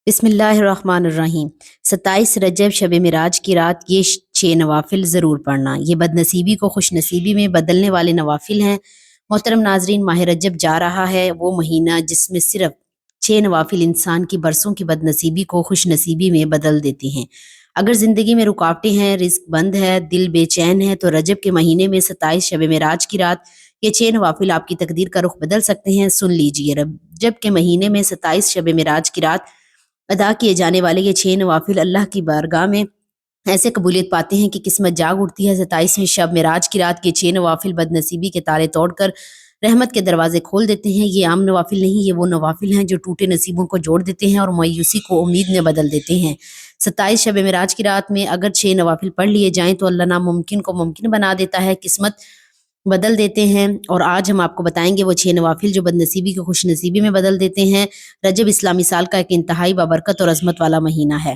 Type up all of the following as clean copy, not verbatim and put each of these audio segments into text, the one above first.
بسم اللہ الرحمن الرحیم۔ 27 رجب شب معراج کی رات یہ 6 نوافل ضرور پڑھنا، یہ بد نصیبی کو خوش نصیبی میں بدلنے والے نوافل ہیں۔ محترم ناظرین، ماہ رجب جا رہا ہے، وہ مہینہ جس میں صرف 6 نوافل انسان کی برسوں کی بد نصیبی کو خوش نصیبی میں بدل دیتے ہیں۔ اگر زندگی میں رکاوٹیں ہیں، رزق بند ہے، دل بے چین ہے، تو رجب کے مہینے میں 27 شب معراج کی رات یہ 6 نوافل آپ کی تقدیر کا رخ بدل سکتے ہیں۔ سن لیجئے، رجب کے مہینے میں 27 شب معراج کی رات ادا کیے جانے والے یہ 6 نوافل اللہ کی بارگاہ میں ایسے قبولیت پاتے ہیں کہ قسمت جاگ اٹھتی ہے۔ 27ویں شب معراج کی رات کے 6 نوافل بد نصیبی کے تالے توڑ کر رحمت کے دروازے کھول دیتے ہیں۔ یہ عام نوافل نہیں، یہ وہ نوافل ہیں جو ٹوٹے نصیبوں کو جوڑ دیتے ہیں اور مایوسی کو امید میں بدل دیتے ہیں۔ 27 شب معراج کی رات میں اگر 6 نوافل پڑھ لیے جائیں تو اللہ ناممکن کو ممکن بنا دیتا ہے، قسمت بدل دیتے ہیں۔ اور آج ہم آپ کو بتائیں گے وہ 6 نوافل جو بد نصیبی کو خوش نصیبی میں بدل دیتے ہیں۔ رجب اسلامی سال کا ایک انتہائی بابرکت اور عظمت والا مہینہ ہے۔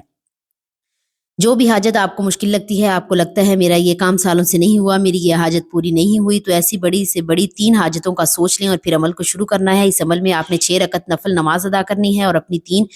جو بھی حاجت آپ کو مشکل لگتی ہے، آپ کو لگتا ہے میرا یہ کام سالوں سے نہیں ہوا، میری یہ حاجت پوری نہیں ہوئی، تو ایسی بڑی سے بڑی 3 حاجتوں کا سوچ لیں اور پھر عمل کو شروع کرنا ہے۔ اس عمل میں آپ نے 6 رکعت نفل نماز ادا کرنی ہے اور اپنی 3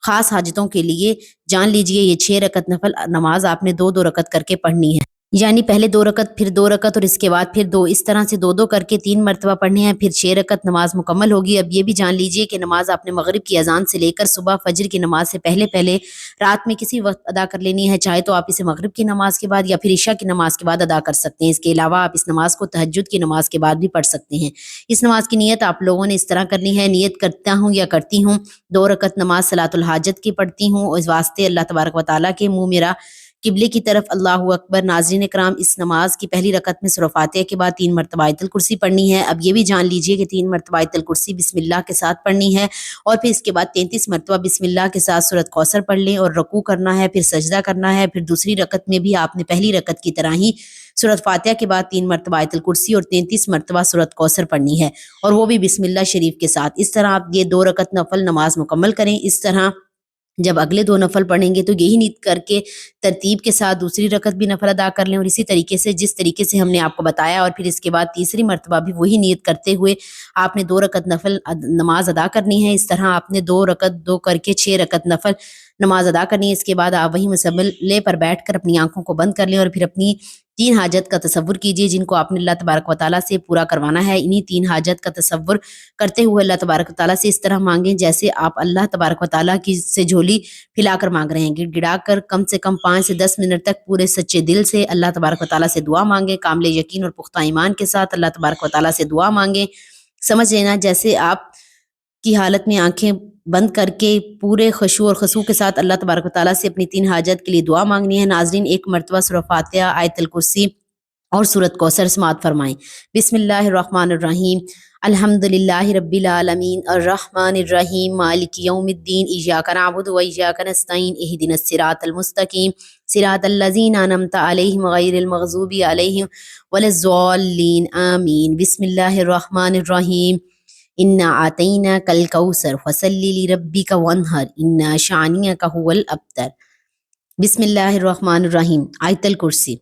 خاص حاجتوں کے لیے جان لیجئے یہ 6 رکعت نفل نماز آپ نے 2 2 رکعت کر کے پڑھنی ہے، یعنی پہلے 2 رکعت پھر 2 رکعت اور اس کے بعد پھر 2، اس طرح سے 2 کر کے 3 مرتبہ پڑھنے ہیں، پھر 6 رکعت نماز مکمل ہوگی۔ اب یہ بھی جان لیجئے کہ نماز آپ نے مغرب کی اذان سے لے کر صبح فجر کی نماز سے پہلے پہلے رات میں کسی وقت ادا کر لینی ہے، چاہے تو آپ اسے مغرب کی نماز کے بعد یا پھر عشاء کی نماز کے بعد ادا کر سکتے ہیں۔ اس کے علاوہ آپ اس نماز کو تہجد کی نماز کے بعد بھی پڑھ سکتے ہیں۔ اس نماز کی نیت آپ لوگوں نے اس طرح کرنی ہے، نیت کرتا ہوں یا کرتی ہوں 2 رکعت نماز صلاۃ الحاجت کی پڑھتی ہوں، اس واسطے اللہ تبارک و تعالیٰ کے منہ میرا قبلے کی طرف، اللہ اکبر۔ ناظرین کرام، اس نماز کی پہلی رکعت میں سورہ فاتحہ کے بعد 3 مرتبہ آیت الکرسی پڑھنی ہے۔ اب یہ بھی جان لیجئے کہ 3 مرتبہ آیت الکرسی بسم اللہ کے ساتھ پڑھنی ہے، اور پھر اس کے بعد 33 مرتبہ بسم اللہ کے ساتھ سورۃ کوثر پڑھ لیں اور رکوع کرنا ہے، پھر سجدہ کرنا ہے۔ پھر دوسری رکعت میں بھی آپ نے پہلی رکعت کی طرح ہی سورۃ فاتحہ کے بعد 3 مرتبہ آیت الکرسی اور 33 مرتبہ سورۃ کوثر پڑھنی ہے، اور وہ بھی بسم اللہ شریف کے ساتھ۔ اس طرح آپ یہ 2 رکعت نفل نماز مکمل کریں۔ اس طرح جب اگلے 2 نفل پڑھیں گے تو یہی نیت کر کے ترتیب کے ساتھ دوسری رکعت بھی نفل ادا کر لیں، اور اسی طریقے سے جس طریقے سے ہم نے آپ کو بتایا، اور پھر اس کے بعد تیسری مرتبہ بھی وہی نیت کرتے ہوئے آپ نے 2 رکعت نفل نماز ادا کرنی ہے۔ اس طرح آپ نے 2 رکعت 2 کر کے 6 رکعت نفل نماز ادا کرنی ہے۔ اس کے بعد آپ وہی مصلے پر بیٹھ کر اپنی آنکھوں کو بند کر لیں اور پھر اپنی 3 حاجت کا تصور کیجئے جن کو آپ نے اللہ تبارک و تعالیٰ سے پورا کروانا ہے۔ انہی 3 حاجت کا تصور کرتے ہوئے اللہ تبارک و تعالیٰ سے اس طرح مانگیں جیسے آپ اللہ تبارک و تعالیٰ کی سے جھولی پھیلا کر مانگ رہے ہیں، گڑ گڑا کر کم سے کم 5 سے 10 منٹ تک پورے سچے دل سے اللہ تبارک و تعالیٰ سے دعا مانگیں، کامل یقین اور پختہ ایمان کے ساتھ اللہ تبارک و تعالیٰ سے دعا مانگیں۔ سمجھ لینا جیسے آپ کی حالت میں آنکھیں بند کر کے پورے خشوع اور خضوع کے ساتھ اللہ تبارک و تعالیٰ سے اپنی 3 حاجت کے لیے دعا مانگنی ہے۔ ناظرین، 1 مرتبہ سورہ فاتحہ، آیت الکرسی اور سورۃ کوثر سماعت فرمائیں۔ بسم اللہ الرحمن الرحیم، الحمد للہ رب العالمین، الرحمن الرحیم، مالک یوم الدین، ایاک نعبد و ایاک نستعین، اہدنا الصراط المستقیم، صراط الذین انعمت علیہم غیر المغضوب علیہم ولا الضالین، آمین۔ بسم اللہ الرحمن الرحیم، انا اعطیناک الکوثر فصل لربک وانحر ان شانئک هو الابتر۔ بسم اللہ الرحمن الرحیم، آیت الکرسی۔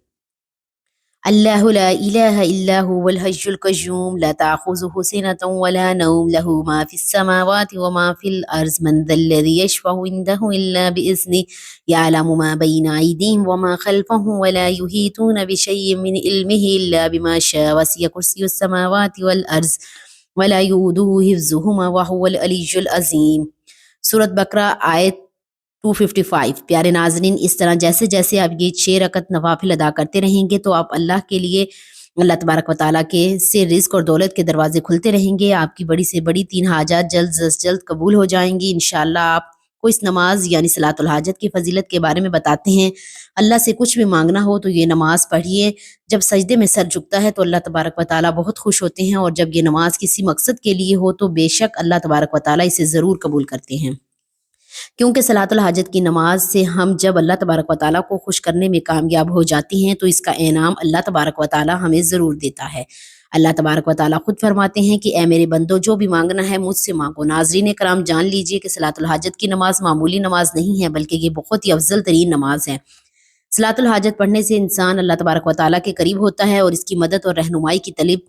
اللہ لا الہ الا هو الحی القیوم لا تأخذہ سنۃ ولا نوم له ما فی السماوات وما فی الارض من ذا الذی یشفع عنده الا بإذنہ یعلم ما بین ایدیہم وما خلفهم ولا یحیطون بشیء من علمہ الا بما شاء وسع کرسیہ السماوات والارض ولا یؤودہ حفظہما وہو العلی العظیم۔ سورۃ بقرہ، آیت 255۔ پیارے ناظرین، اس طرح جیسے جیسے آپ یہ 6 رکعت نوافل ادا کرتے رہیں گے تو آپ اللہ کے لیے، اللہ تبارک و تعالیٰ کے سے رزق اور دولت کے دروازے کھلتے رہیں گے، آپ کی بڑی سے بڑی 3 حاجات جلد از جلد قبول ہو جائیں گی انشاءاللہ۔ آپ کو اس نماز یعنی صلاۃ الحاجت کی فضیلت کے بارے میں بتاتے ہیں۔ اللہ سے کچھ بھی مانگنا ہو تو یہ نماز پڑھیے۔ جب سجدے میں سر جھکتا ہے تو اللہ تبارک و تعالیٰ بہت خوش ہوتے ہیں، اور جب یہ نماز کسی مقصد کے لیے ہو تو بے شک اللہ تبارک و تعالیٰ اسے ضرور قبول کرتے ہیں، کیونکہ صلاۃ الحاجت کی نماز سے ہم جب اللہ تبارک و تعالیٰ کو خوش کرنے میں کامیاب ہو جاتے ہیں تو اس کا انعام اللہ تبارک و تعالیٰ ہمیں ضرور دیتا ہے۔ اللہ تبارک و تعالیٰ خود فرماتے ہیں کہ اے میرے بندو، جو بھی مانگنا ہے مجھ سے مانگو۔ ناظرین کرام، جان لیجئے کہ صلاۃ الحاجت کی نماز معمولی نماز نہیں ہے، بلکہ یہ بہت ہی افضل ترین نماز ہے۔ صلاۃ الحاجت پڑھنے سے انسان اللہ تبارک و تعالیٰ کے قریب ہوتا ہے اور اس کی مدد اور رہنمائی کی طلب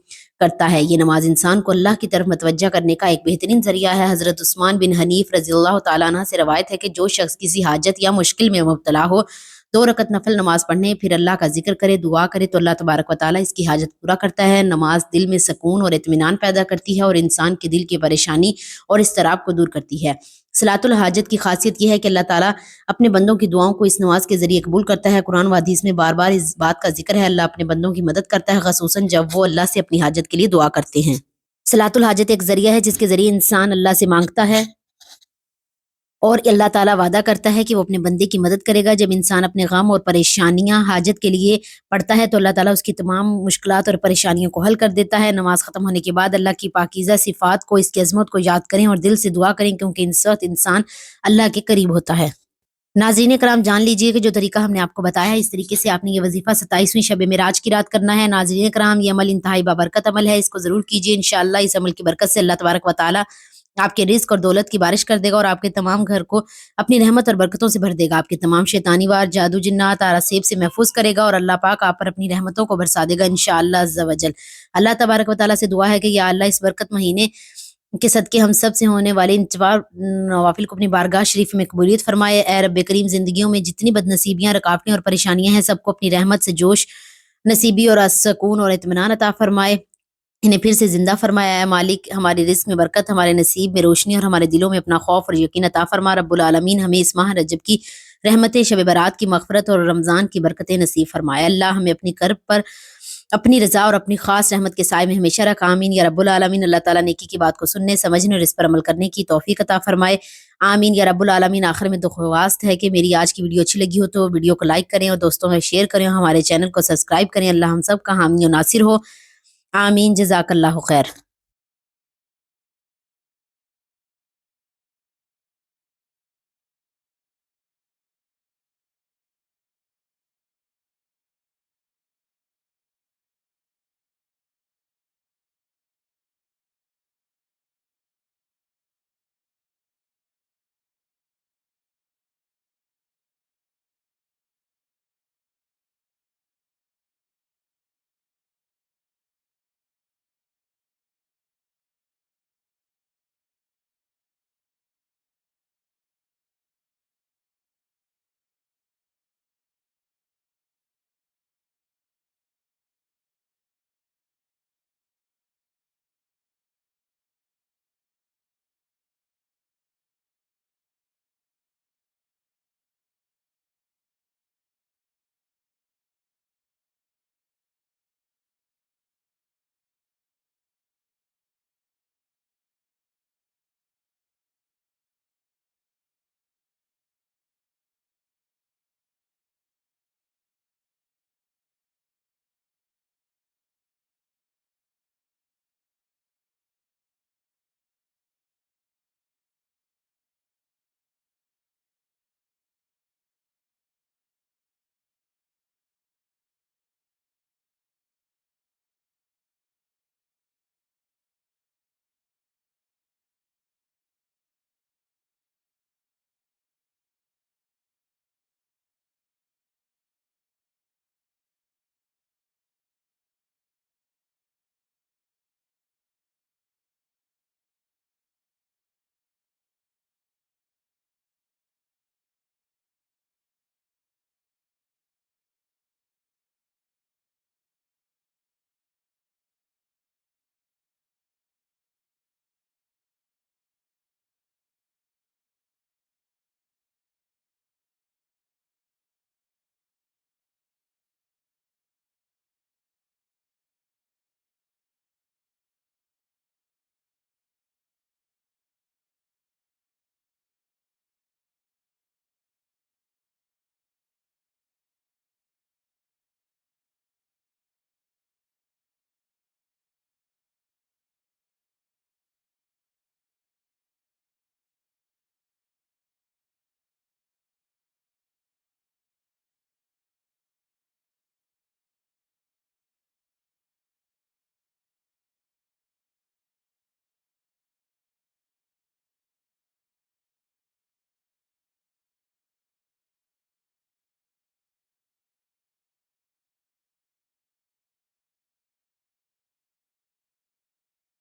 کرتا ہے۔ یہ نماز انسان کو اللہ کی طرف متوجہ کرنے کا ایک بہترین ذریعہ ہے۔ حضرت عثمان بن حنیف رضی اللہ تعالیٰ عنہ سے روایت ہے کہ جو شخص کسی حاجت یا مشکل میں مبتلا ہو 2 رکعت نفل نماز پڑھنے پھر اللہ کا ذکر کرے، دعا کرے تو اللہ تبارک و تعالیٰ اس کی حاجت پورا کرتا ہے۔ نماز دل میں سکون اور اطمینان پیدا کرتی ہے اور انسان کے دل کی پریشانی اور اضطراب کو دور کرتی ہے۔ صلاۃ الحاجت کی خاصیت یہ ہے کہ اللہ تعالیٰ اپنے بندوں کی دعاؤں کو اس نماز کے ذریعے قبول کرتا ہے۔ قرآن و حدیث میں بار بار اس بات کا ذکر ہے، اللہ اپنے بندوں کی مدد کرتا ہے، خصوصاً جب وہ اللہ سے اپنی حاجت کے لیے دعا کرتے ہیں۔ صلاۃ الحاجت ایک ذریعہ ہے جس کے ذریعے انسان اللہ سے مانگتا ہے اور اللہ تعالیٰ وعدہ کرتا ہے کہ وہ اپنے بندے کی مدد کرے گا۔ جب انسان اپنے غم اور پریشانیاں حاجت کے لیے پڑھتا ہے تو اللہ تعالیٰ اس کی تمام مشکلات اور پریشانیوں کو حل کر دیتا ہے۔ نماز ختم ہونے کے بعد اللہ کی پاکیزہ صفات کو، اس کی عظمت کو یاد کریں اور دل سے دعا کریں، کیونکہ اس وقت انسان اللہ کے قریب ہوتا ہے۔ ناظرین کرام، جان لیجئے کہ جو طریقہ ہم نے آپ کو بتایا ہے، اس طریقے سے آپ نے یہ وظیفہ 27ویں شب معراج کی رات کرنا ہے۔ ناظرین کرام، یہ عمل انتہائی بابرکت عمل ہے، اس کو ضرور کیجئے۔ انشاءاللہ اس عمل کی برکت سے اللہ تبارک و تعالیٰ آپ کے رزق اور دولت کی بارش کر دے گا اور آپ کے تمام گھر کو اپنی رحمت اور برکتوں سے بھر دے گا، آپ کے تمام شیطانی وار، جادو، جنات، آراسیب سے محفوظ کرے گا اور اللہ پاک آپ پر اپنی رحمتوں کو برسا دے گا انشاءاللہ عز و جل۔ اللہ تبارک و تعالیٰ سے دعا ہے کہ یا اللہ اس برکت مہینے کے صدقے ہم سب سے ہونے والے ان نوافل کو اپنی بارگاہ شریف میں قبولیت فرمائے۔ اے رب کریم، زندگیوں میں جتنی بدنصیبیاں، رکاوٹیں اور پریشانیاں ہیں، سب کو اپنی رحمت سے جوش نصیبی اور سکون اور اطمینان عطا فرمائے، انہیں پھر سے زندہ فرمایا۔ اے مالک، ہمارے رزق میں برکت، ہمارے نصیب میں روشنی اور ہمارے دلوں میں اپنا خوف اور یقین عطا فرما۔ رب العالمین ہمیں اس ماہ رجب کی رحمتیں، شب برات کی مغفرت اور رمضان کی برکتیں نصیب فرمائے۔ اللہ ہمیں اپنی کرب پر اپنی رضا اور اپنی خاص رحمت کے سائے میں ہمیشہ رکھ، آمین یا رب العالمین۔ اللہ تعالیٰ نیکی کی بات کو سننے، سمجھنے اور اس پر عمل کرنے کی توفیق عطا فرمائے، آمین یا رب العالمین۔ آخر میں درخواست ہے کہ میری آج کی ویڈیو اچھی لگی ہو تو ویڈیو کو لائک کریں اور دوستوں میں شیئر کریں اور ہمارے چینل کو سبسکرائب کریں۔ اللہ ہم سب کا حامی و ناصر ہو، آمین، جزاک اللہ خیر۔